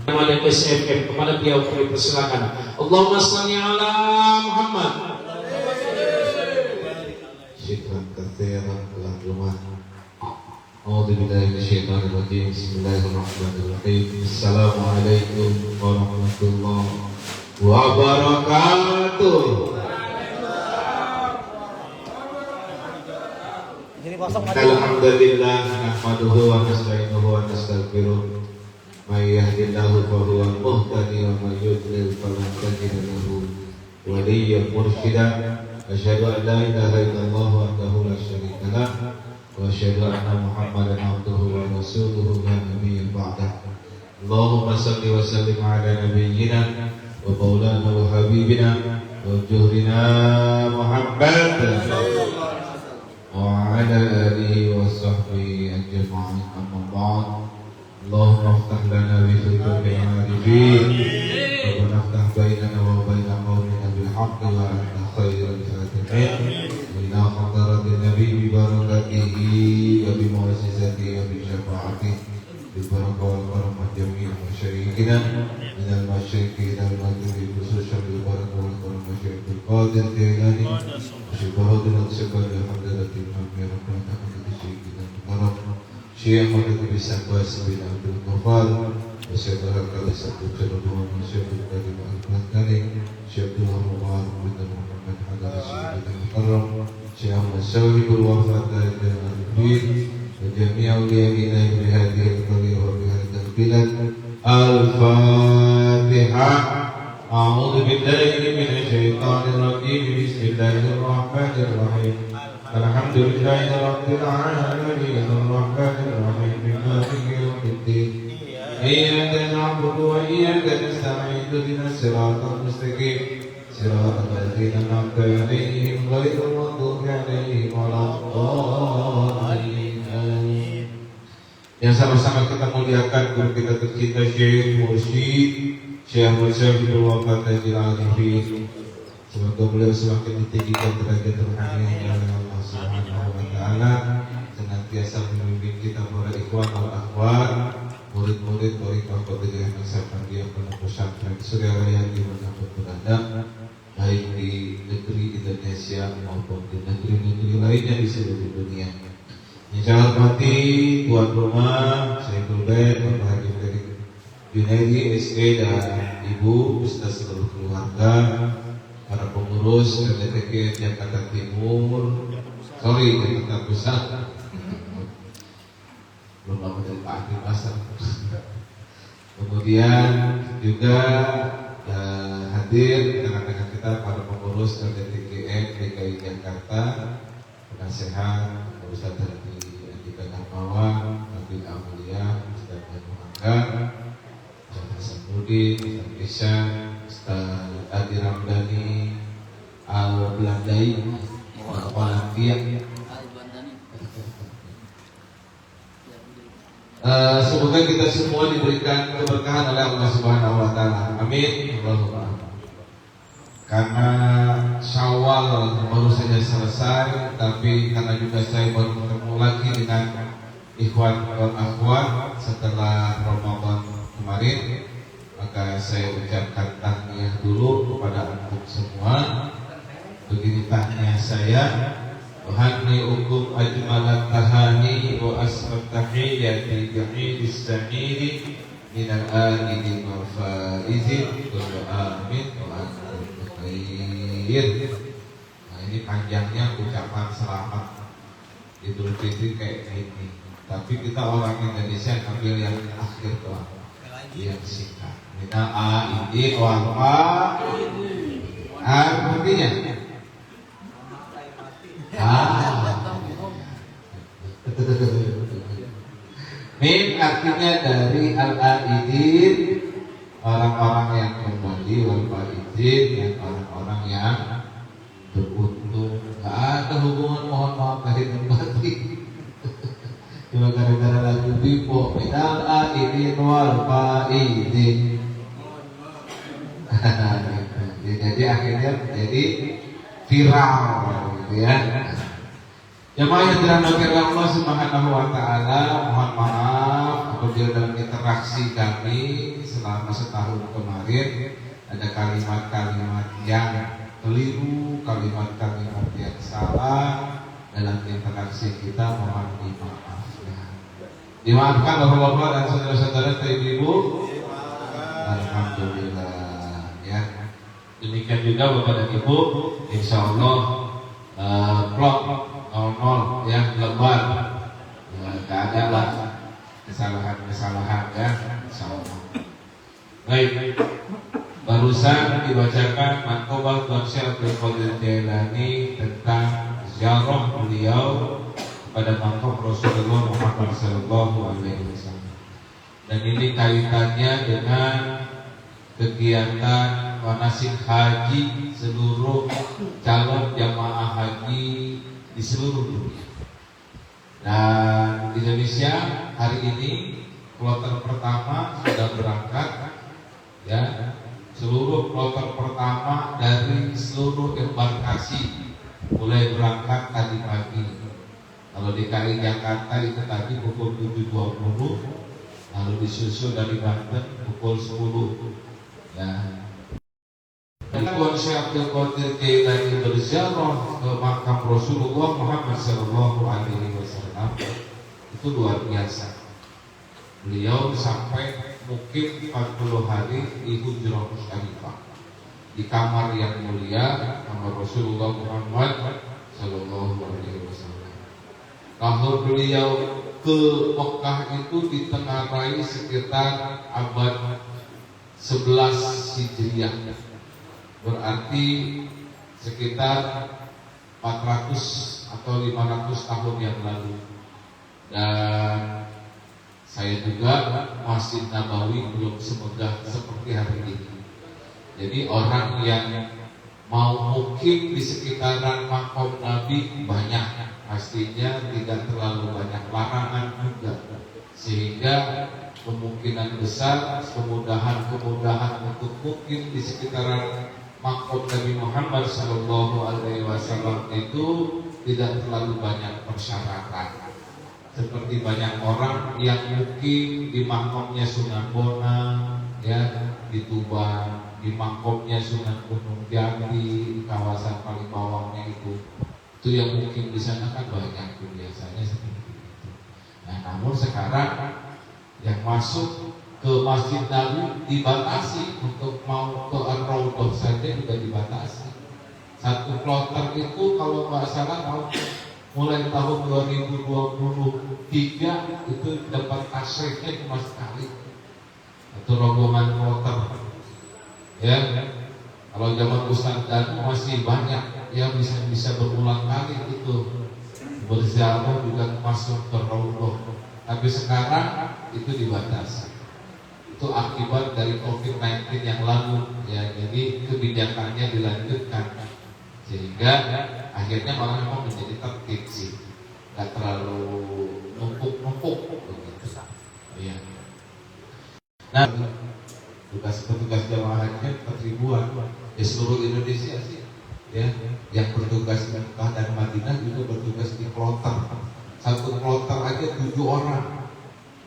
kepada SMM, kepada beliau kami persilakan. Allahumma shalli ala Muhammad. Syukran katsiran telah rumah. A'udzu billahi minasyaitonir rajim. Bismillahirrahmanirrahim. Assalamualaikum warahmatullahi wabarakatuh. Alhamdulillah nahmaduhu wa nasta'inuhu wa nastaghfiruh. May yahdihillahu fahuwal muhtadi wa may yudlil falan tajida lahu waliyyan mursyida. Asyhadu an la ilaha illallah wahdahu la syarika lah wa asyhadu anna Muhammadan abduhu wa rasuluhu la nabiyya ba'dah. Allahumma shalli wa sallim ala nabiyyina wa maulana wa habibina wa juhrina Muhammad wa ala alihi wa sahbihi ajma'in. Amma ba'd. Allahumma iftah lana bi futuhil arifin wa naftah bainana wa baina qaumina bil haqqi wa anta khairul fatihin. Wa ila hadratin nabi bi barakatihi wa bi mu'jizatihi wa bi syafa'atihi bi barakah wal karamah jami' masyayikhina min al masyayikh ila al maghribi khususan bi barakah wal karamah syaikh qadir Jailani syukurudun syukur alhamdulillahi rabbil alamin syaikhina karam Syekh Muhammad bin Sa'was bin Abdul Ghaffar Syekh Al-Kali Sabtu Cerduan Syekh Al-Karim Al-Kali Syekh Al-Mubarak bin Muhammad Hadar Syekh Al-Mukarram Syekh Ahmad Syawibul Wafat dan Al-Bid Jami' awliyaina bi hadhihi al-qaryah wa bi hadzal bilad. Al-Fatihah. A'udzu billahi minasy syaithanir rajim. Bismillahirrahmanirrahir rahim. Alhamdulillahi rabbil alamin arrahmanir rahim maliki yaumiddin. Iyyaka na'budu wa iyyaka nasta'in ihdinas siratal mustaqim siratal ladzina an'amta 'alaihim ghairil maghdubi 'alaihim waladdallin. Yang sama-sama kita muliakan guru kita tercinta Syekh Mursyid Syekh Ahmad Syawibul Wafat Tajil Arifin. Semoga beliau semakin ditinggikan derajat rohaninya oleh Allah Subhanahu wa taala, senantiasa membimbing kita para ikhwan wal akhwat, murid-murid thariqah Qadiriyah Naksabandiyah Pondok Pesantren Surya Raya dimanapun berada, baik di negeri Indonesia maupun di negeri-negeri lainnya di seluruh dunia. Yang saya hormati tuan rumah Syekhul Bait Bapak Haji Ferry Junaidi SE dan Ibu beserta seluruh keluarga, para pengurus LDTK Jakarta Timur, Jakarta Pusat, belum lama dari Pak Ahli Pasar. Kemudian juga hadir rekan-rekan kita para pengurus LDTKN DKI Jakarta, penasehat Ustaz Haji Andika Darmawan, Nabil Amulia, Ustaz Muhammad, Ustaz Hasanuddin, Ustaz Isyan, Ustaz Adi Ramdhani, Al-Belandai, Al-Belandia. Semoga kita semua diberikan keberkahan oleh Allah Subhanahu wa taala. Amin. Allahumma. Karena Syawal baru saja selesai, tapi karena juga saya baru bertemu lagi dengan ikhwan wal akhwat setelah Ramadan kemarin, maka saya ucapkan tahniah dulu kepada antum semua. Begini tahniah saya, uhanni'ukum ajmalat tahani wa asrat tahiyyati jami'is sa'idi minal a'idin wal faizin kullu amin wa antum bikhair. Nah, ini panjangnya ucapan selamat Idul Fitri kayak ini, tapi kita orang Indonesia ambil yang akhir doang, yang singkat. Minal a'idin wal faizin. Artinya min artinya dari al-aidin, orang-orang yang kembali, wal faizin yang orang-orang yang beruntung. Gak ada hubungan mohon maaf lahir dan batin. Cuma gara-gara lagu Bipo min al-aidin wal faizin. Jadi akhirnya menjadi viral gitu ya. Jemaah yang dirahmati Allah Subhanahu wa taala, mohon maaf apabila dalam kita interaksi kami selama setahun kemarin, ada kalimat-kalimat yang keliru, kalimat-kalimat yang salah dalam interaksi kita, mohon dimaaf ya. Dimaafkan Bapak-bapak dan saudara-saudara, ibu-ibu. Alhamdulillah ya. Demikian juga Bapak dan Ibu, insya Allah blog 00 ya, lebar, tidak ada lah kesalahan-kesalahan ya, insya Allah. Baik, barusan dibacakan Manqobah Tuan Syekh Abdul Qadir Jailani tentang ziarah beliau pada makam Rasulullah Muhammad SAW. Dan ini kaitannya dengan kegiatan manasik haji seluruh calon jamaah haji di seluruh dunia. Dan di Indonesia hari ini kloter pertama sudah berangkat ya, seluruh kloter pertama dari seluruh embarkasi mulai berangkat tadi pagi. Kalau di KI Jakarta itu tadi pukul 7.20, lalu disusul dari Banten pukul 10 ya. Tuan Syekh Abdul Qadir Jailani berziarah ke makam Rasulullah Muhammad SAW itu luar biasa. Beliau sampai mungkin 40 hari di Hujrah Mustalifah, di kamar yang mulia, kamar Rasulullah Muhammad SAW. Kalau beliau ke Mekah itu ditengarai sekitar abad 11 Hijriah, berarti sekitar 400 atau 500 tahun yang lalu. Dan saya juga Masjid Nabawi belum semegah seperti hari ini. Jadi orang yang mau mungkin di sekitaran makam Nabi banyak, pastinya tidak terlalu banyak larangan juga, sehingga kemungkinan besar kemudahan untuk mungkin di sekitaran makam Nabi Muhammad SAW itu tidak terlalu banyak persyaratan. Seperti banyak orang yang mungkin di makamnya Sunan Bonang ya, di Tuban, di makamnya Sunan Gunung Jati, di kawasan Palembangnya itu yang mungkin di sana kan banyak tuh biasanya seperti itu. Nah, namun sekarang yang masuk ke Masjid Nabi dibatasi, untuk mau ke Ar-Raudhah saja juga dibatasi. Satu kloter itu kalau nggak salah mulai tahun 2023 itu dapat tasrifnya cuma sekali, itu rombongan kloter ya. Kalau zaman Ustaz Danu masih banyak yang bisa berulang kali itu berziarah juga masuk ke Raudhah, tapi sekarang itu dibatasi. Itu akibat dari COVID-19 yang lalu ya, jadi kebijakannya dilanjutkan sehingga akhirnya malah memang menjadi tertib sih, nggak terlalu numpuk begitu ya. Nah, petugas jamaah haji 4.000-an di seluruh Indonesia sih ya, yang bertugas di Mekah dan Madinah juga bertugas di kloter. Satu kloter aja 7 orang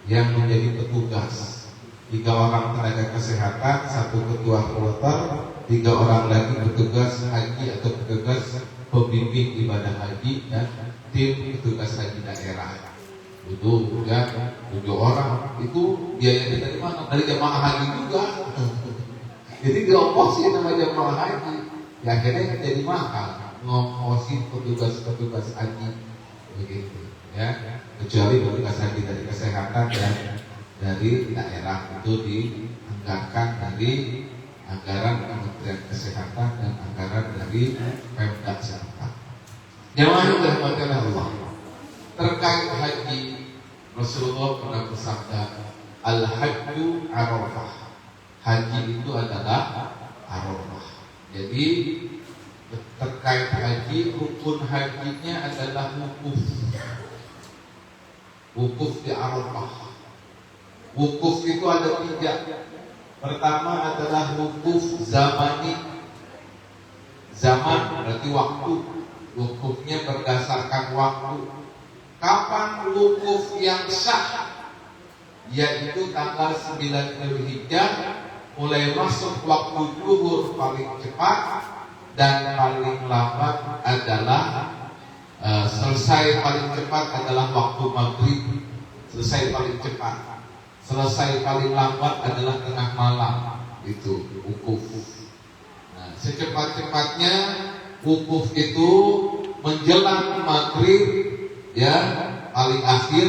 yang menjadi petugas, 3 orang tenaga kesehatan, 1 ketua kloter, 3 orang lagi petugas haji atau petugas pembimbing ibadah haji dan tim petugas haji daerah. Itu ya 7 orang itu biayanya dari mana? Dari jamaah haji juga. Jadi diongkosin nama jamaah haji. Ya akhirnya jadi mahal ngongkosin petugas haji begitu ya. Kecuali petugas haji dari kesehatan dan dari daerah itu dianggarkan dari anggaran Kementerian Kesehatan dan anggaran dari Pemda setempat. Jamaah yang dirahmati Allah, terkait haji Rasulullah pernah bersabda, Al-Hajju Arafah. Haji itu adalah Arafah. Jadi terkait haji, rukun hajinya adalah wukuf. Wukuf di Arafah. Wukuf itu ada 3. Pertama adalah wukuf zamani. Zaman berarti waktu. Wukufnya berdasarkan waktu. Kapan wukuf yang sah? yaitu tanggal 9 Dzulhijjah, mulai masuk waktu zuhur paling cepat dan paling lambat adalah selesai paling cepat adalah waktu maghrib, selesai paling cepat. Selesai paling lambat adalah tengah malam, itu wukuf. Nah, secepat-cepatnya wukuf itu menjelang maghrib, ya, paling akhir,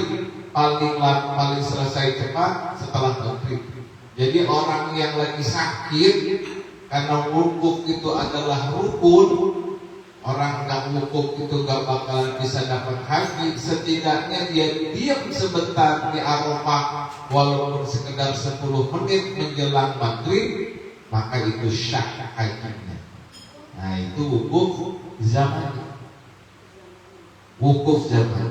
paling selesai cepat setelah maghrib. Jadi orang yang lagi sakit, karena wukuf itu adalah rukun, orang nggak wukuf itu nggak bakalan bisa dapat haji. Setidaknya dia diam sebentar di Arafah, walaupun sekedar 10 menit menjelang maghrib, maka itu syah hajinya. Nah, itu wukuf zaman. Wukuf zaman.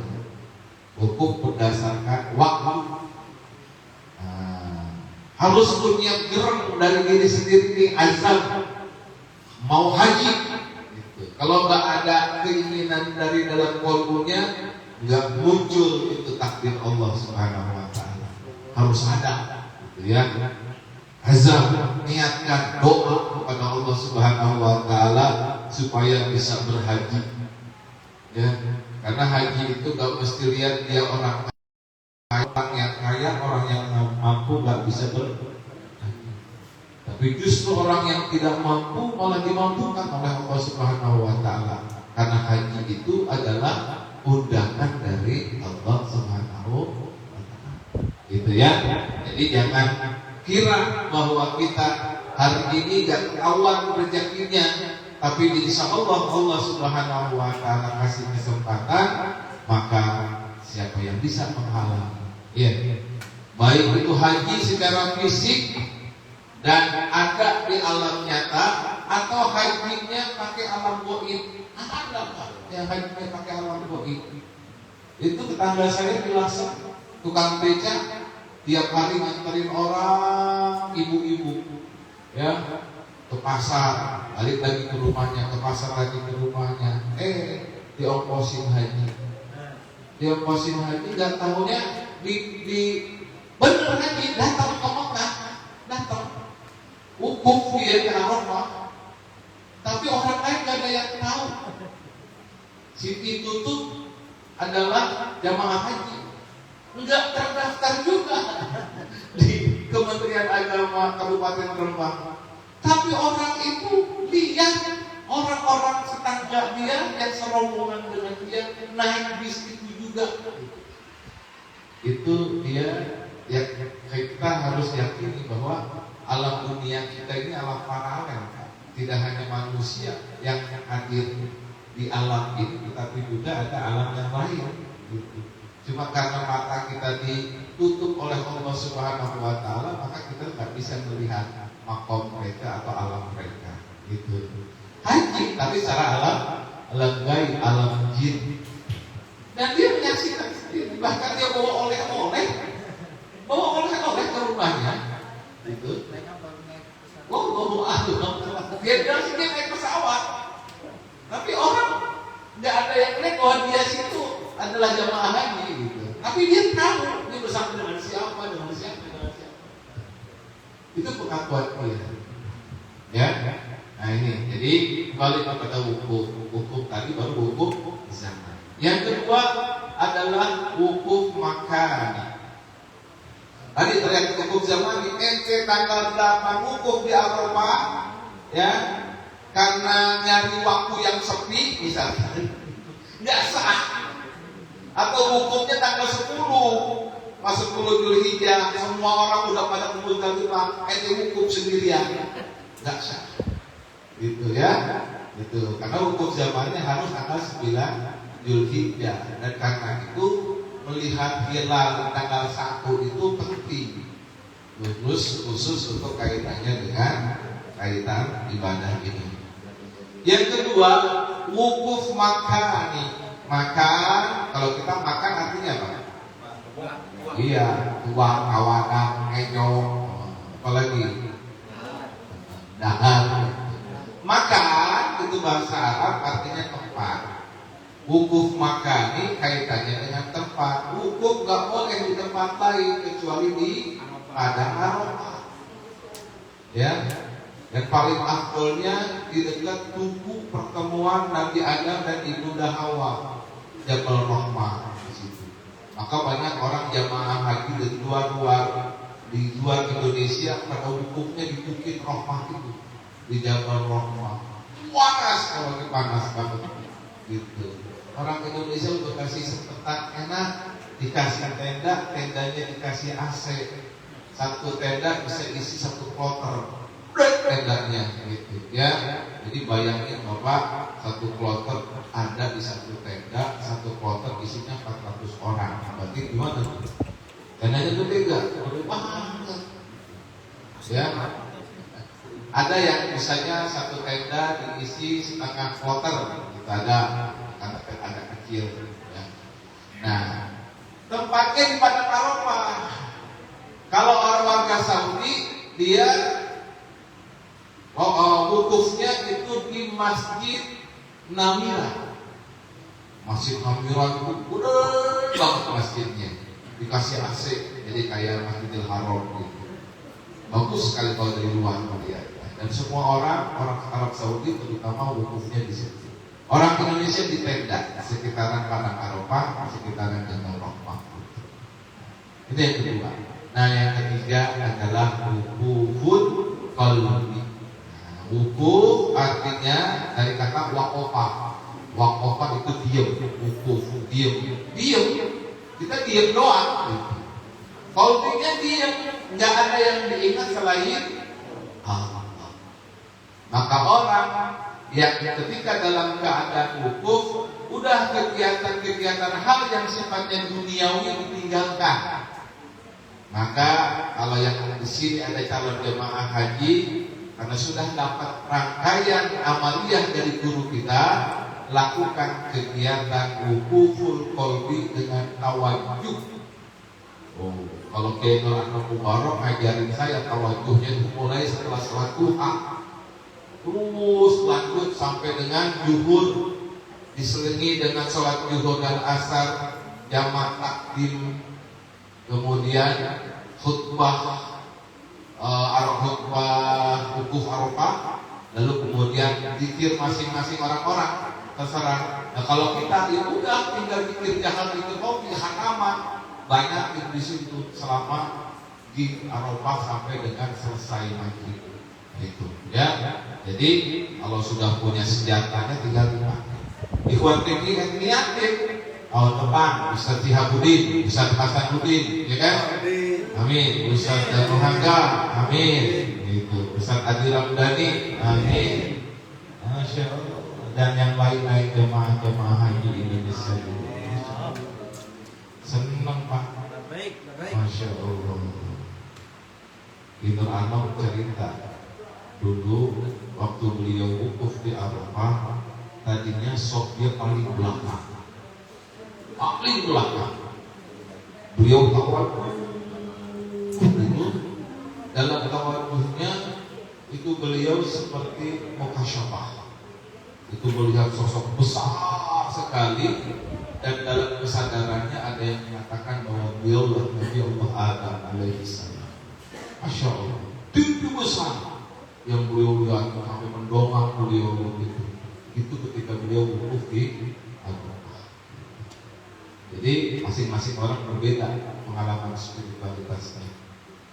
Wukuf berdasarkan waktu. Harus punya gereng dari diri sendiri, azam mau haji. Kalau nggak ada keinginan dari dalam kolbunya, nggak muncul itu takdir Allah Subhanahu Wa Taala. Harus ada, gitu ya. Azam, niatkan doa kepada Allah Subhanahu Wa Taala supaya bisa berhaji. Ya, karena haji itu nggak mesti lihat dia orang yang kaya, orang yang mampu nggak bisa berhaji. Tapi justru orang yang tidak mampu malah dimampukan oleh Allah Subhanahu Wa Taala, karena haji itu adalah undangan dari Allah Subhanahu Wa Taala. Gitu ya. Jadi jangan kira bahwa kita hari ini gak ketahuan rezekinya, tapi insya Allah Allah Subhanahu Wa Taala kasih kesempatan, maka siapa yang bisa menghalang? Ya, baik itu haji secara fisik dan ada di alam nyata, atau hajinya pakai alam goib. Ada Pak yang hajinya pakai alam goib. Itu tetangga saya di Lasem, tukang beca, tiap hari nganterin orang, ibu-ibu, ya, ke pasar, balik lagi ke rumahnya, ke pasar lagi ke rumahnya. Diongkosin haji, nggak tahunya di bener haji, datang ke Mekah, datang wukuf dia di Arafah, tapi orang lain gak ada yang tahu. Si itu tuh adalah jamaah haji, nggak terdaftar juga di Kementerian Agama Kabupaten Rembang. Tapi orang itu lihat orang-orang tetangga dia yang serombongan dengan dia naik bis itu juga. Itu dia ya, kita harus yakini bahwa alam dunia kita ini alam paralel, tidak hanya manusia yang hadir di alam ini, tetapi juga ada alam yang lain. Cuma karena mata kita ditutup oleh Allah Subhanahu Wa Taala, maka kita nggak bisa melihat makom mereka atau alam mereka. Gitu. Haji, tapi secara alam gaib, alam jin, dan dia menyaksikan sendiri. Bahkan dia bawa oleh-oleh ke rumahnya. Itu. Dia bilang sih dia naik pesawat, tapi orang nggak ada yang lihat bahwa dia situ adalah jamaah haji gitu. Tapi dia tahu dia bersama dengan siapa. Itu pengakuan dia. Ya. Nah ini, jadi kembali kepada wukuf tadi, baru wukuf zaman. Yang kedua adalah wukuf makan. Tadi terlihat wukuf zaman di ente tanggal 8 wukuf di Arafah, ya, karena nyari waktu yang sepi misalnya, nggak sah. Atau wukufnya tanggal 10, pas 10 Dzulhijjah, semua orang udah pada kumpul di rumah, ente wukuf sendirian, nggak sah. Gitu ya, gitu. Karena wukuf zamannya harus tanggal 9 Dzulhijjah, dan karena itu melihat hilal tanggal 1 itu penting, khusus untuk kaitannya dengan kaitan ibadah ini. Yang kedua, wukuf makan. Makan, kalau kita makan artinya apa? Iya, tuang, awadan, enyong, apalagi dahar. Makan itu bahasa Arab artinya tempat. Wukuf makan ini kaitannya dengan tempat. tempat. Wukuf nggak boleh di tempat lain kecuali di padang Arafah. Ya. Dan paling afdolnya di dekat tugu pertemuan Nabi Adam dan Ibunda Hawa, Jabal Rahmah di situ. Maka banyak orang jamaah haji di luar Indonesia pada wukufnya di Bukit Rahmah itu, di Jabal Rahmah. Panas, kalau panas banget gitu. Orang Indonesia udah kasih sempetan enak, dikasih tenda, tendanya dikasih AC. Satu tenda bisa isi 1 kloter tendanya gitu ya. Jadi bayangin Bapak, 1 kloter ada di 1 tenda, 1 kloter isinya 400 orang. Berarti gimana? Tendanya gede gak? Gede banget ya. Ada yang misalnya 1 tenda diisi setengah kloter gitu, ada kecil ya. Nah, tempatnya di padang Arafah. Kalau orang warga Saudi, dia wukufnya itu di Masjid Namira. Masjid Namira itu gede banget masjidnya, dikasih AC, jadi kayak Masjidil Haram gitu. Bagus sekali kalau dari luar melihat. Dan semua orang Arab Saudi terutama wukufnya di situ. Orang Indonesia di tenda sekitaran padang Arafah, sekitaran Jabal Rahmah. Itu yang kedua. Nah, yang ketiga adalah wukufun qalbi. Wukuf artinya dari kata waqafa. Waqafa itu diam, wukuf diam. Kita diam doang. Qalbinya diam, nggak ada yang diingat selain Allah. Maka orang yang ketika dalam keadaan wukuf, udah kegiatan-kegiatan hal yang sifatnya duniawi ditinggalkan. Maka kalau yang di sini ada calon jemaah haji, karena sudah dapat rangkaian amaliyah dari guru kita, lakukan kegiatan wukuful qalbi dengan tawajuh. Kalau Kiai Nur Anwar Mubarak ngajarin saya tawajuhnya itu mulai setelah salat duha, terus lanjut sampai dengan zuhur, diselingi dengan salat zuhur dan asar, jamak takdim, kemudian khutbah wukuf Arafah, lalu kemudian zikir masing-masing orang-orang terserah. Nah, kalau kita ya udah tinggal zikir jahat itu di hataman banyak di situ selama di Arafah sampai dengan selesai maghrib itu ya. Jadi kalau sudah punya senjatanya tinggal dipakai. Ikhwan tinggi niatin tahun depan Ustaz Tihabudin, Ustaz Hasanuddin, ya kan? Amin. Ustaz Danuhangga, amin. Gitu. Ustaz Adi Ramdhani, amin. Masya Allah. Dan yang lain-lain jemaah-jemaah haji Indonesia juga. Senang Pak. Masya Allah. Nur Anwar cerita dulu waktu beliau wukuf di Arafah, tadinya sopnya paling belakang. Beliau tawaduh dulu, dalam tawaduhnya itu beliau seperti mukasyafah, itu melihat sosok besar sekali, dan dalam kesadarannya ada yang mengatakan bahwa beliau Nabi Allah Adam alaihissalam. Masya Allah, tinggi besar yang beliau lihat sampai mendongak beliau begitu. Itu ketika beliau wukuf di Arafah. Jadi masing-masing orang berbeda pengalaman spiritualitasnya.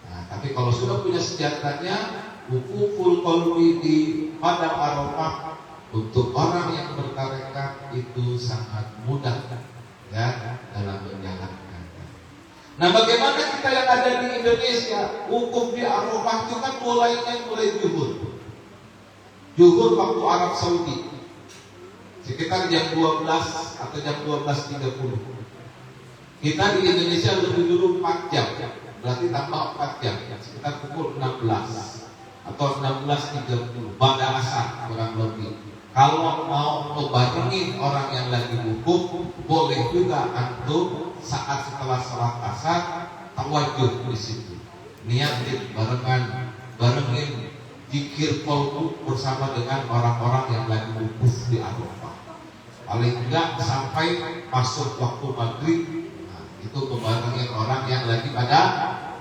Nah, tapi kalau sudah punya senjatanya, wukuful qalbi di padang Arafah untuk orang yang bertarekat itu sangat mudah ya dalam menjalankan. Nah, bagaimana kita yang ada di Indonesia wukuf di Arafah itu kan mulai zuhur. Zuhur waktu Arab Saudi sekitar jam 12 atau jam 12.30. Kita di Indonesia lebih dulu 4 jam, berarti tambah 4 jam, sekitar pukul 16 atau 16.30 pada asar kurang lebih. Kalau mau ngebarengin orang yang lagi wukuf, boleh juga antum saat setelah sholat asar tawajuh di situ, niatin barengin zikir qalbu bersama dengan orang-orang yang lagi wukuf di Arafah. Paling enggak sampai masuk waktu maghrib. Nah, untuk membarengi orang yang lagi pada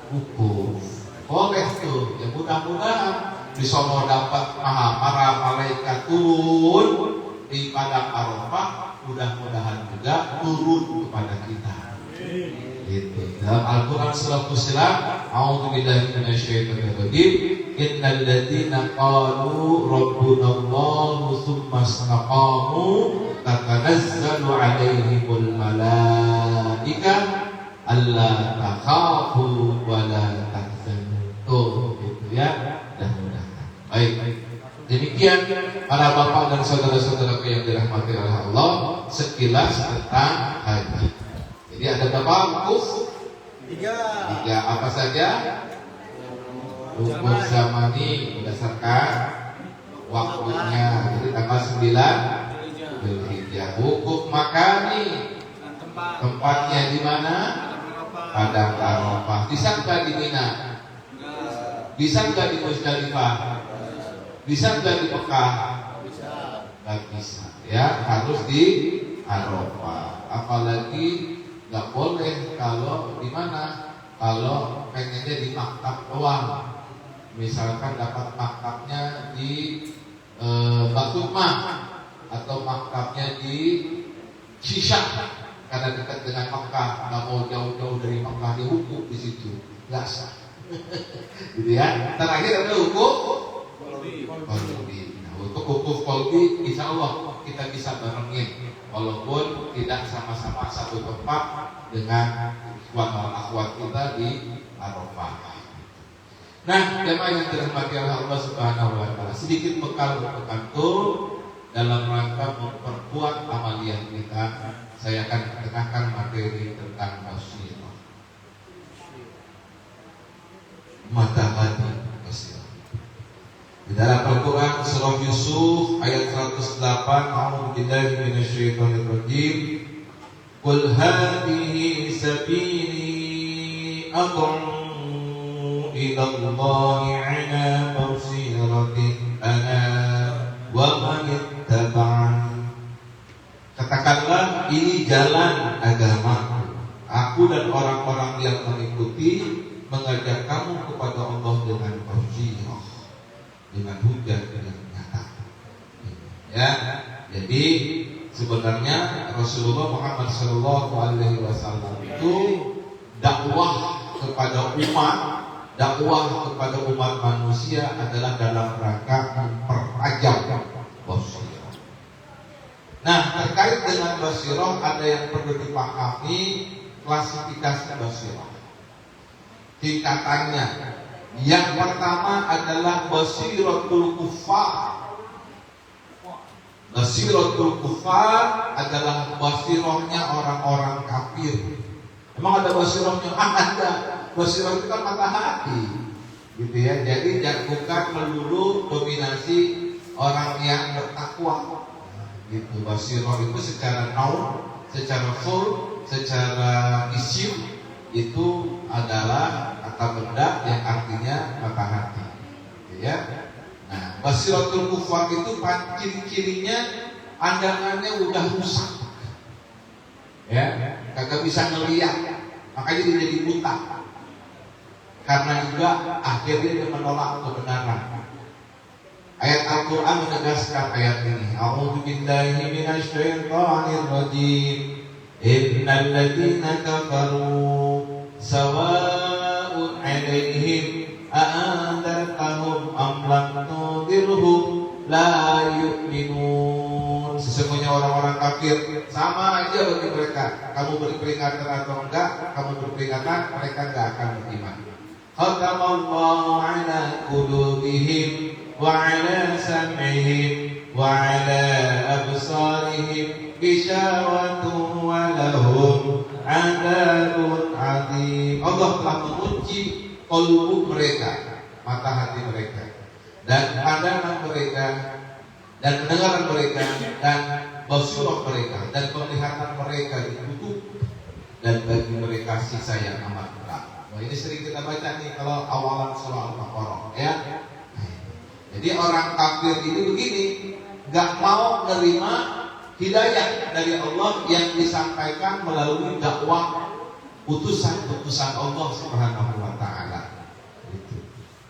wukuf. Boleh tuh, ya mudah-mudahan bisa mau dapat para malaikat turun di padang Arafah, mudah-mudahan juga turun kepada kita. Gitu. Dalam Al-Quran surah Fussilat, A'udzubillahi minasyaitonirrajim, innal ladzina qalu rabbunallahu tsumma istaqamu tatanazzalu 'alaihimul malaikah alla takhafu wa la tahzanu. Tuh, gitu ya. Mudah-mudahan. Baik. Demikian para bapak dan saudara-saudaraku yang dirahmati oleh Allah, sekilas tentang haji. Jadi ada berapa wukuf? Tiga. Apa saja? Wukuf zamani berdasarkan waktunya. Jadi tanggal 9 Dzulhijjah. Wukuf makani, tempatnya di mana? Padang Arafah. Bisa nggak di Mina? Bisa nggak di Musdalifah? Bisa nggak di Mekah? Nggak bisa. Ya, harus di Arafah. Apalagi nggak boleh kalau di mana? Kalau pengennya di maktab doang. Misalkan dapat maktabnya di Batumah atau maktabnya di Shisha karena dekat dengan Mekah, nggak mau jauh-jauh dari Mekah, dihukum di situ, nggak sah. Gitu ya. Terakhir ada hukum Qalbi. Nah, untuk wukuf Qalbi, insya Allah kita bisa barengin, walaupun tidak sama-sama satu tempat dengan ikhwan wal akhwat kita di Arafah. Nah, jemaah yang dirahmati oleh Allah Subhanahu wa taala, sedikit bekal untuk antum dalam rangka memperkuat amaliyah kita. Saya akan mengenalkan materi tentang basirah. Mata hati basirah. Di dalam Al-Quran surah Yusuf ayat 108, A'udzubillahi minasyaitonirrajim. Qul hadhihi sabili ad'u ila Allahi 'ala basiratin ana wa man ittaba'ani. Katakanlah, ini jalan agama. Aku dan orang-orang yang mengikuti mengajak kamu kepada Allah dengan basirah, dengan hujah yang nyata. Ya, jadi sebenarnya Rasulullah Muhammad SAW itu dakwah kepada umat manusia adalah dalam rangka mempertajam basirah. Nah, terkait dengan basirah ada yang perlu dipahami, klasifikasi basirah. Tingkatannya. Yang pertama adalah basiratul kuffar. Basiratul kuffar adalah basirahnya orang-orang kafir. Emang ada basirahnya? Ada. Basirah itu kan mata hati, gitu ya. Jadi bukan melulu dominasi orang yang bertakwa. Gitu. Basirah itu secara naum, secara full, secara isim itu adalah kata benda yang artinya mata hati. Gitu ya. Nah, basiratul kuffar itu ciri-cirinya pandangannya udah rusak. Ya, kagak bisa ngelihat, makanya dia jadi buta. Karena juga akhirnya dia menolak kebenaran. Ayat Al-Quran menegaskan ayat ini. A'udzubillahi minasyaitonirrajim. Innal ladzina kafaru sawa'un 'alaihim a'andartahum am lam tundirhum la yu'minun. Sesungguhnya orang-orang kafir sama aja bagi mereka. Kamu beri peringatan atau enggak, kamu beri peringatan, mereka enggak akan beriman. Khatamallahu 'ala qulubihim wa 'ala sam'ihim wa 'ala absarihim ghishawatun wa lahum 'adzabun 'adzim. Allah telah mengunci qalbu mereka, mata hati mereka, dan pandangan mereka, dan pendengaran mereka, dan basirah mereka, dan penglihatan mereka ditutup, dan bagi mereka siksa yang amat berat. Nah, ini sering kita baca nih kalau awalan surah Al-Baqarah, ya. Jadi orang kafir ini begini, gak mau menerima hidayah dari Allah yang disampaikan melalui dakwah utusan-utusan Allah Subhanahu wa taala. Gitu.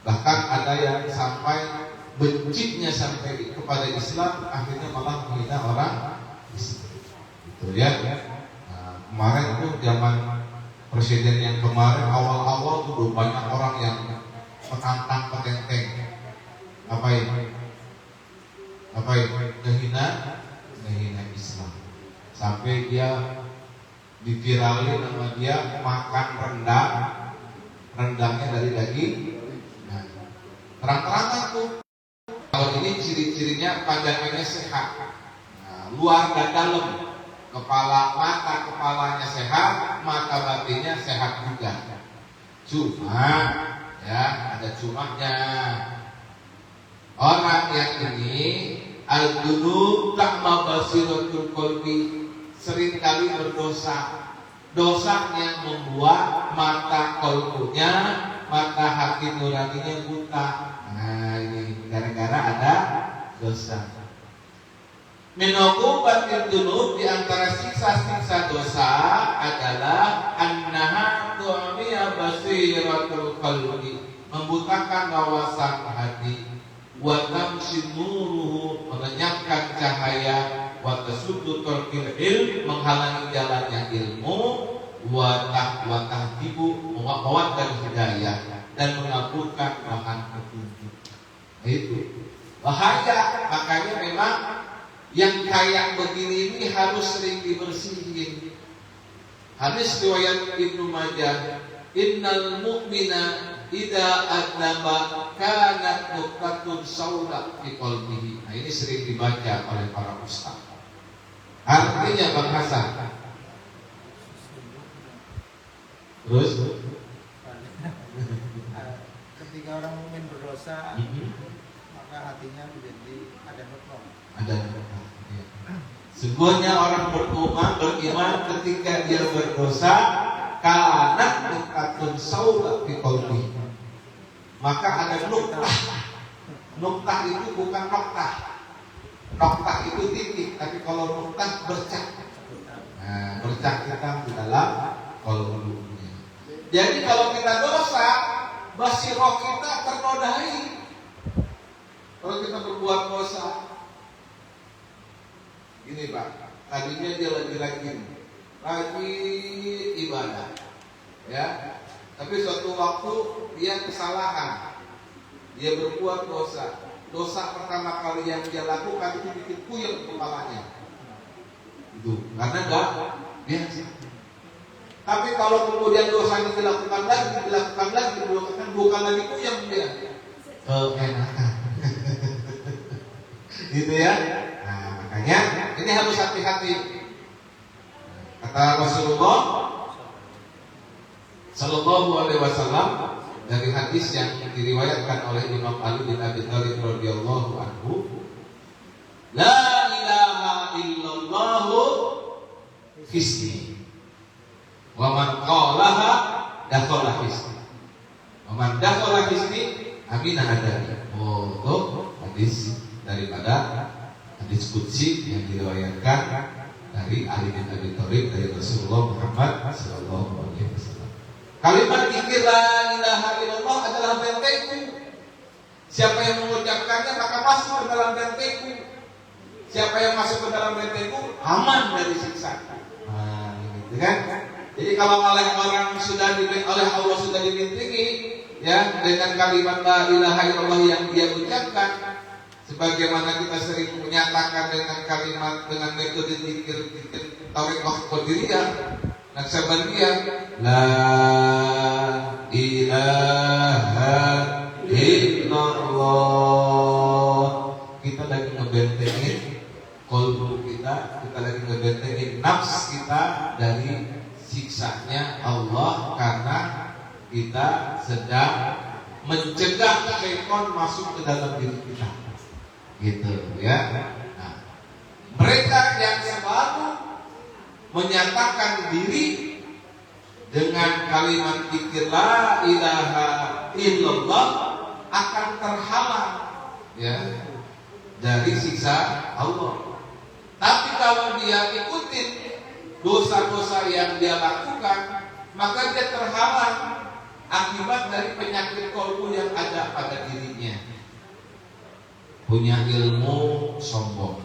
Bahkan ada yang sampai bencinya sampai kepada Islam, akhirnya malah menghina orang Islam. Gitu ya. Nah, kemarin itu zaman presiden yang kemarin awal-awal tuh banyak orang yang petantang petenteng. Ngapain? Ngehina Islam. Sampai dia diviralin nama dia makan rendangnya dari daging. Nah, terang-terangan tuh. Kalau ini ciri-cirinya pandangannya sehat, nah, luar dan dalam, kepalanya sehat, mata batinnya sehat juga. Cuma, ya ada cumanya. Orang yang ini al-dunub ta'ma basiratul qalbi, seringkali berdosa. Dosanya membuat mata qalbunya, mata hati nuraninya buta. Nah, ini gara-gara ada dosa. Minuqubatil dunub, di antara siksa-siksa dosa adalah annaha tu'miya basiratul qalbi, membutakan wawasan hati, wa tamsi nuruhu, melenyapkan cahaya, wa tasuddu tarkil ilm, menghalangi jalannya ilmu, wa tahdibu, mewakilkan hidayah, dan mengabulkan bahan petunjuk. Itu bahaya. Makanya memang yang kayak begini ini harus sering dibersihin. Hadis riwayat Ibnu Majah, innal mu'mina idza adnaba kanat nuqtatun sauda fi qalbihi. Nah, ini sering dibaca oleh para ustaz. Artinya Bang Hasan. Terus ketika orang mukmin berdosa, maka hatinya menjadi ada nukmah. Ada nukmah. Ya. Sesungguhnya orang beriman ketika dia berdosa, kanat nuqtatun sauda fi qalbihi, maka ada nuktah. Nuktah itu bukan noktah. Noktah itu titik, tapi kalau nuktah bercak. Nah, bercak hitam di dalam qalbu. Jadi kalau kita dosa, basirah kita ternodai. Kalau kita berbuat dosa, gini Pak, tadinya dia lagi rajin ibadah, ya. Tapi suatu waktu dia kesalahan, dia berbuat dosa. Dosa pertama kali yang dia lakukan itu bikin puyeng kepalanya. Itu karena enggak biasa. Tapi kalau kemudian dosanya dilakukan lagi, bukan lagi puyeng dia, enakan. Gitu ya. Nah, makanya ini harus hati-hati. Kata Rasulullah Sallallahu Alaihi Wasallam dari hadis yang diriwayatkan oleh Imam Ali bin Abi Thalib radhiyallahu anhu, la ilaha illallah fisni, wa man qalaha dakhala fisni, wa man dakhala fisni aminah hadari. Oh, itu hadis daripada hadis qudsi yang diriwayatkan dari Ali bin Abi Thalib dari Rasulullah Muhammad sallallahu alaihi wasallam. Kalimat zikir la ilaha illallah adalah bentengku. Siapa yang mengucapkannya maka masuk ke dalam bentengku. Siapa yang masuk ke dalam bentengku aman dari siksa. Nah, gitu kan? Jadi kalau oleh orang oleh Allah sudah dibentengi, ya, dengan kalimat la ilaha illallah yang dia ucapkan, sebagaimana kita sering menyatakan dengan kalimat dengan metode zikir Thariqah Qadiriyah, Naqsabandiyah, la ilaha illallah, kita lagi ngebentengin qalbu kita lagi ngebentengin nafs kita dari siksanya Allah, karena kita sedang mencegah syaitan masuk ke dalam diri kita. Gitu ya. Nah, mereka yang selalu menyatakan diri dengan kalimat zikir la ilaha illallah akan terhalang, ya, dari siksa Allah. Tapi kalau dia ikutin dosa-dosa yang dia lakukan, maka dia terhalang akibat dari penyakit kolbu yang ada pada dirinya. Punya ilmu sombong,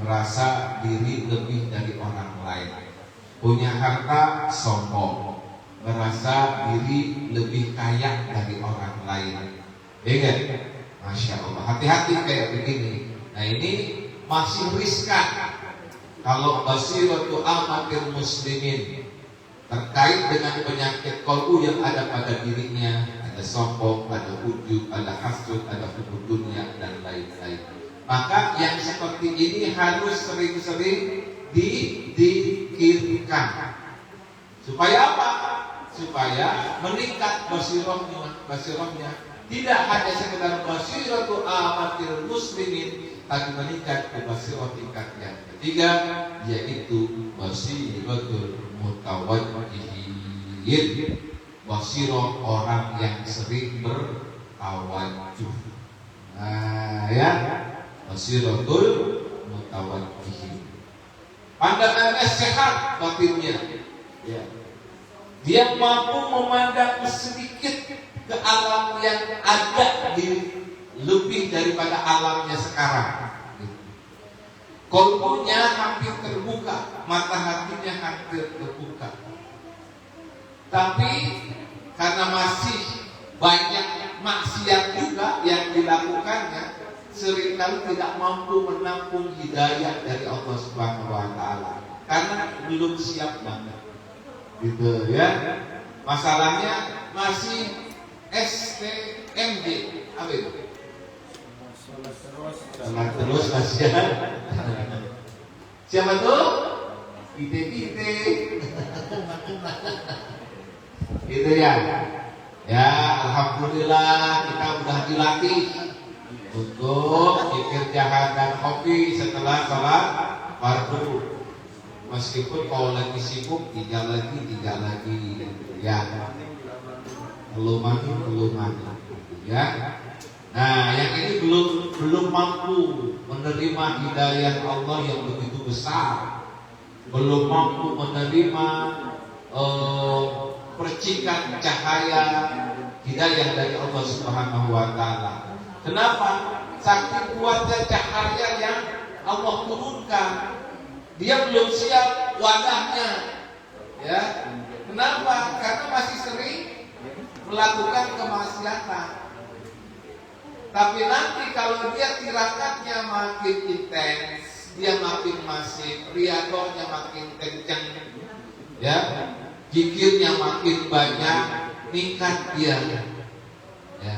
merasa diri lebih dari orang lain. Punya harta sombong, merasa diri lebih kaya dari orang lain. Ingat, Masya Allah, hati-hati kayak begini. Nah ini masih riskan kalau basiratu amatil muslimin terkait dengan penyakit kolbu yang ada pada dirinya. Ada sombong, ada ujub, ada hasud, ada hubud dunia, dan lain-lain. Maka yang seperti ini harus sering-sering didikirkan. Supaya apa? Supaya meningkat basirahnya. Tidak hanya sekedar basiratu amatil muslimin, tapi meningkat ke basirah tingkat yang ketiga, yaitu basiratul mutawajjihin, basirah orang yang sering bertawajuh. Nah ya, basiratul mutawajjihin, pandangannya sehat batinnya, ya. Dia mampu memandang sedikit ke alam yang ada di lebih daripada alamnya sekarang. Kolbunya hampir terbuka, mata hatinya hampir terbuka. Tapi karena masih banyak maksiat juga yang dilakukannya, seringkali tidak mampu menampung hidayah dari Allah Subhanahu wa taala karena belum siap banget. Gitu ya. Masalahnya masih STMJ. Apa itu? Sholat terus masih. Siapa tuh? Ide-ide. Gitu ya. Ya, alhamdulillah kita udah dilatih untuk zikir jahat dan kopi setelah sholat fardu. Meskipun kalau lagi sibuk tiga lagi ya, belum ya. Nah, yang ini belum mampu menerima hidayah Allah yang begitu besar, belum mampu menerima percikan cahaya hidayah dari Allah Subhanahu wa taala. Kenapa? Saking kuatnya cahaya yang Allah turunkan, dia belum siap wadahnya. Ya. Kenapa? Karena masih sering melakukan kemaksiatan. Tapi nanti kalau dia tirakatnya makin intens, dia makin masif, riadohnya makin kencang, ya, zikirnya makin banyak, meningkat dia. Ya.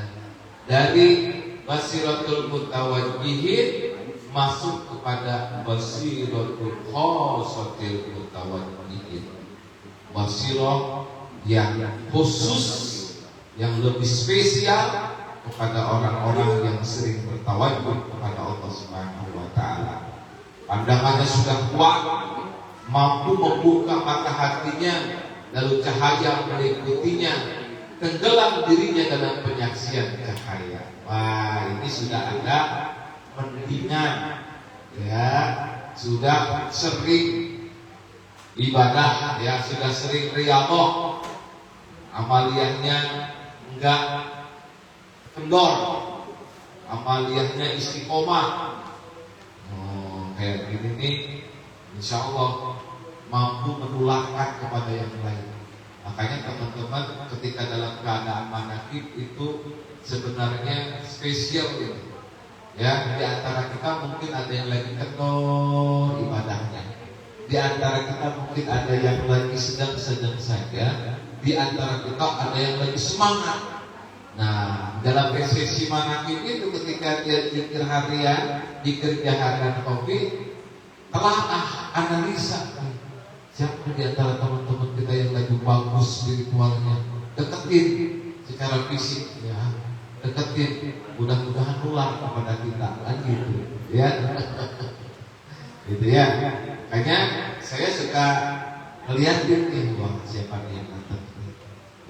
Dari basiratul mutawajjihin masuk kepada basiratul khasatil mutawajjihin, basirah yang khusus, yang lebih spesial kepada orang-orang yang sering bertawajuh kepada Allah Subhanahu wa taala. Pandangannya sudah kuat, mampu membuka mata hatinya, lalu cahaya mengikutinya, tenggelam dirinya dalam penyaksian cahaya. Wah, ini sudah ada mendingan, ya, sudah sering ibadah, ya, sudah sering riyadhah, amaliyahnya enggak kendor, amaliyahnya istiqomah. Kayak gini nih, insya Allah mampu menularkan kepada yang lain. Makanya teman-teman ketika dalam keadaan manakib itu sebenarnya spesial gitu. Ya, di antara kita mungkin ada yang lagi kendor ibadahnya. Di antara kita mungkin ada yang lagi sedang-sedang saja. Di antara kita ada yang lagi semangat. Nah, dalam sesi manakib itu ketika dia zikir harian, zikir jahat dan kopi, telah analisa siapa di antara teman-teman kita yang lagi bagus spiritualnya, deketin secara fisik, ya, deketin, mudah-mudahan nular kepada kita, kan gitu, ya, gitu ya. Makanya saya suka melihat nih, wah siapa nih yang datang,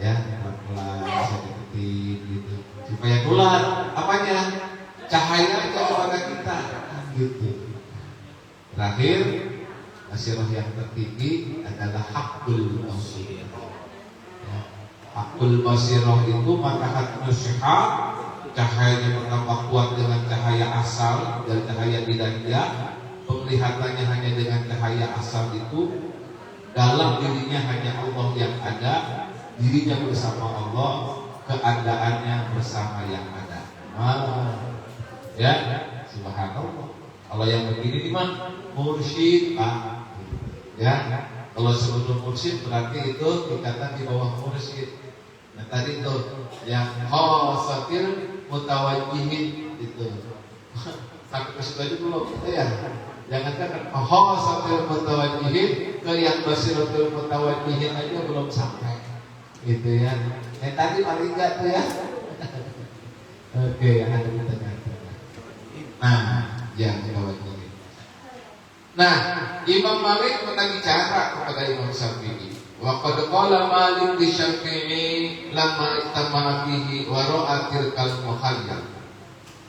ya, pelan-pelan saya deketin gitu, supaya nular apanya, cahaya kepada kita, kan gitu. Terakhir, basirah yang tertinggi adalah haqqul tauhid. Ya. Hakul basirah itu matahat nusyihat, cahayanya bertambah kuat dengan cahaya asal dan cahaya ilahiyah. Penglihatannya hanya dengan cahaya asal itu, dalam dirinya hanya Allah yang ada, dirinya bersama Allah, keadaannya bersama yang ada. Ya, subhanallah. Kalau yang begini di mana? Mursyid, ya. Kalau sebelum mursyid berarti itu tingkatan di bawah mursyid. Nah tadi itu yang khasatil mutawajjihin itu. Sampai ke situ aja belum, ya. Jangan kan khasatil mutawajjihin ke yang basiratul mutawajjihin aja belum sampai. Gitu ya. Tadi paling enggak tuh ya. Oke, yang ada di tengah. Nah, yang mutawajjihin. Nah, Imam Malik pernah bicara kepada Imam Syafi'i. Wa qad qala Malik li Syafi'i lamma ittama fihi wa ra'a tilkal muhayyal.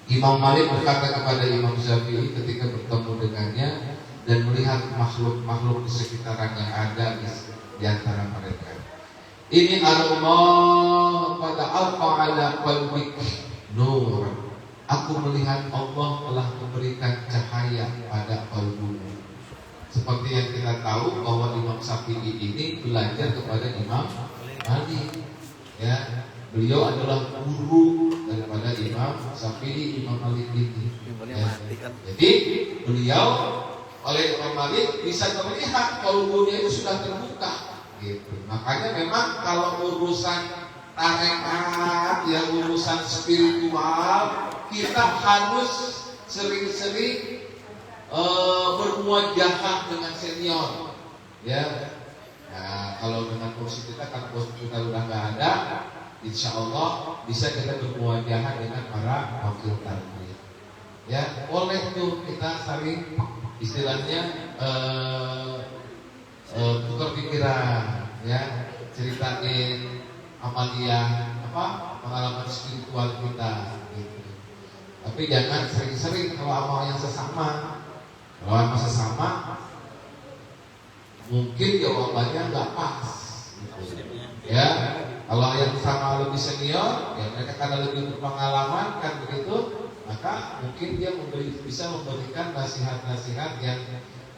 Imam Malik berkata kepada Imam Syafi'i ketika bertemu dengannya dan melihat makhluk-makhluk di sekitarnya yang ada di antara mereka. Ini Allah pada alqa ala qalbik nur. Aku melihat Allah telah memberikan cahaya pada kalbumu. Seperti yang kita tahu bahwa Imam Syafi'i ini belajar kepada Imam Malik. Ya, beliau adalah guru daripada Imam Syafi'i, Imam Malik ini. Ya. Jadi beliau oleh Imam Malik bisa melihat kalbunya itu sudah terbuka. Gitu. Makanya memang kalau urusan tarekat, yang urusan spiritual, kita harus sering-sering bermuajahah dengan senior, ya. Nah, kalau dengan kursi kita, kan kursi kita udah nggak ada, insya Allah bisa kita bermuajahah dengan para wakil tarbiah. Ya, boleh tuh kita saling istilahnya tukar pikiran, ya, ceritain amaliyah pengalaman spiritual kita. Gitu. Tapi jangan sering-sering kalau amal yang sesama. Kalau amal sesama mungkin jawabannya nggak pas. Gitu. Ya, kalau yang sama lebih senior, ya mereka karena lebih berpengalaman kan begitu, maka mungkin dia bisa memberikan nasihat-nasihat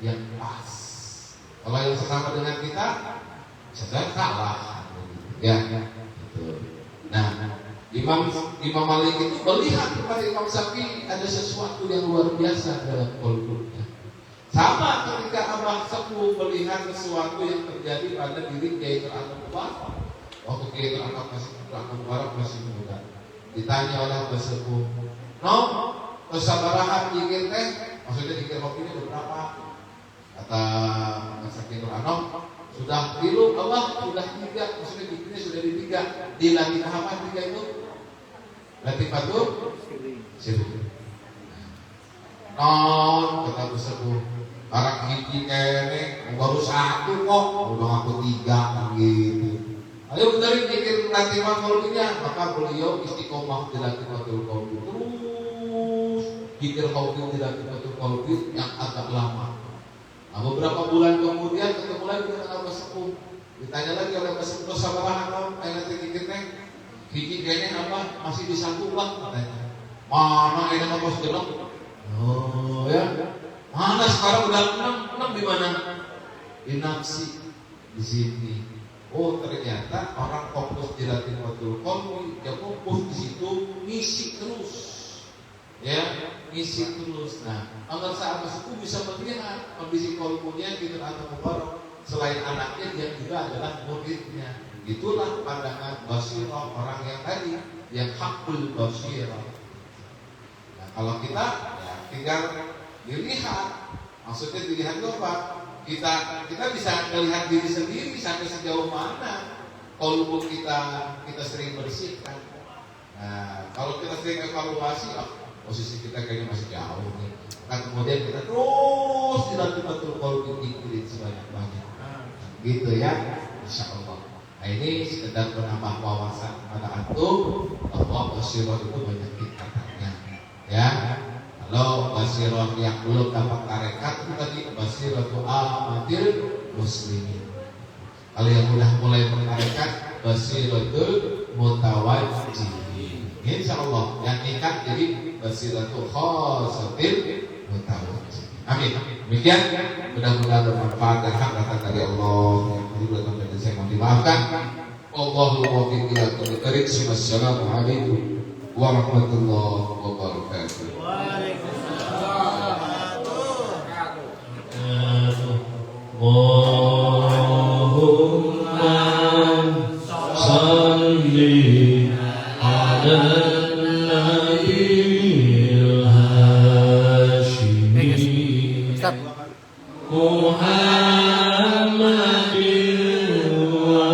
yang pas. Kalau yang sesama dengan kita, sedang salah. Ya, gitu. Nah, Imam Malik itu melihat kepada Imam Syafi'i ada sesuatu yang luar biasa dalam kalbunya. Sama ketika Abah Sepuh melihat sesuatu yang terjadi pada diri Kiai Terakhir Mubarak. Waktu Kiai Terakhir Mubarak masih muda, ditanya oleh Abah Sepuh, "No, kesabarahan dikir teh, maksudnya dikir kopinya berapa?" Kata Mas Sakir Anom, sudah tilu Allah, sudah tiga, maksudnya dikirnya sudah di tiga. Di lagi tahapan tiga itu latifatul sirri. Non kata bersepuh, barang hiji kene baru satu kok, udah aku tiga gitu. Ayo benerin dikir latifat qalbinya, maka beliau istiqomah di latifatul qalbi terus dikir qalbi di latifatul qalbi yang agak lama. Nah, beberapa bulan kemudian ketemu lagi dengan Abah Sepuh. Ditanya lagi oleh Abah Sepuh, "Sabaraha naon aya teh dikir teh? Hiji kene apa masih disatu Bang?" Katanya. "Mana ini mah bos genep?" "Oh ya. Mana sekarang udah 6 di mana?" "Di nafsi di sini." Oh, ternyata orang fokus di latifatul qalbi, dia fokus di situ ngisi terus. Ya, ngisi terus. Nah, agar sahabat Sepuh bisa melihat kondisi kalbunya gitu atau Mubarak. Selain anaknya, dia juga adalah muridnya. Itulah pandangan basirah orang yang tadi, yang hakul basirah. Nah, kalau kita ya tinggal dilihat. Maksudnya dilihat itu apa? Kita bisa melihat diri sendiri sampai sejauh mana kalbu kita sering bersihkan. Nah, kalau kita sering evaluasi, posisi kita kayaknya masih jauh nih. Nah, kemudian kita terus dilatih betul kalau dikirim sebanyak-banyak. Gitu ya, insya Allah. Nah, ini sekedar menambah wawasan kepada antum bahwa basirah itu banyak tingkatannya. Ya, kalau basirah yang belum dapat tarekat itu tadi basirah itu amatir muslimin. Kalau yang udah mulai bertarekat basiratul mutawajjihin. Insyaallah yang nikah jadi basiratul khasatil mutawajjihin. Amin. Demikian, mudah-mudahan bermanfaat dan hak datang dari Allah. Yang berdoa kepada saya mohon dimaafkan. Allahumma waffiq ila kulli tariq. Wassalamualaikum warahmatullahi wabarakatuh. Allahumma salli ala nabiyil hashimi Muhammadin wa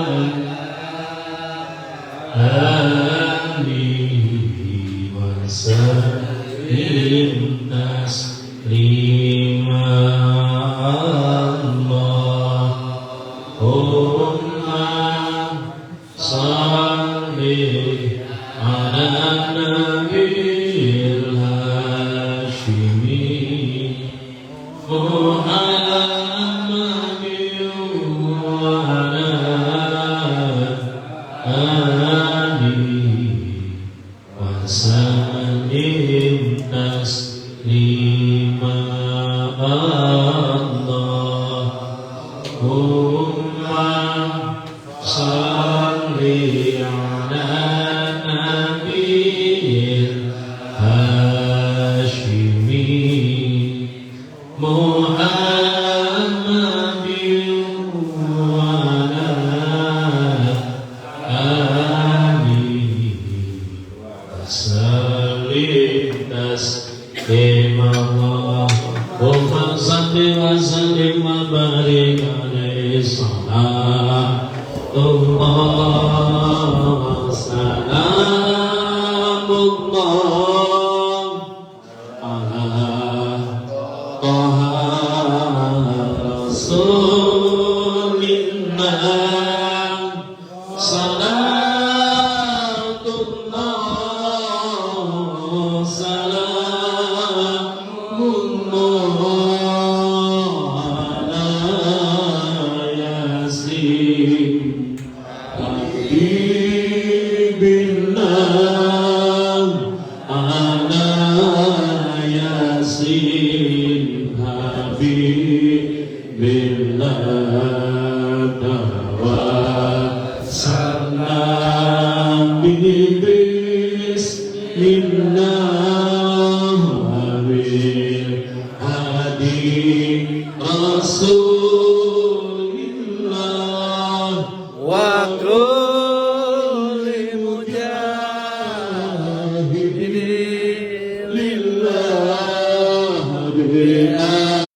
alihi wa sallim taslima. Allahumma salli ala nabiyil hashimi Muhammadin wa ala alihi wa sallim taslima. Allahumma salli ala nabiyil hashimi Muhammadin wa ala alihi wa sallim taslima. Allahumma salli wa sallim wa barik alaihi salatullah salamullah ala Taha Rasulillah salatullah salamullah ala Yasin Habibillah ala Yasin Habibillah tawassalna bismillah wabil hadi Rasulillah Wa kulli mujahidin lillah bi'amrillah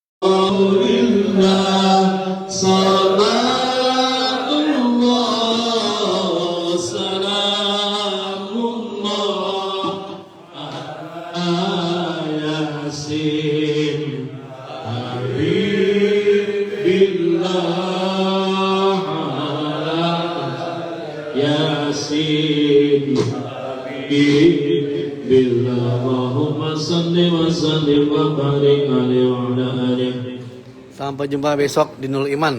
salatullah salamullah ala Yasin Habibillah ala Yasin Habibillah. Allahumma salli wa sallim wa barik alaihi wa ala alihi. Sampai jumpa besok di Nurul Iman.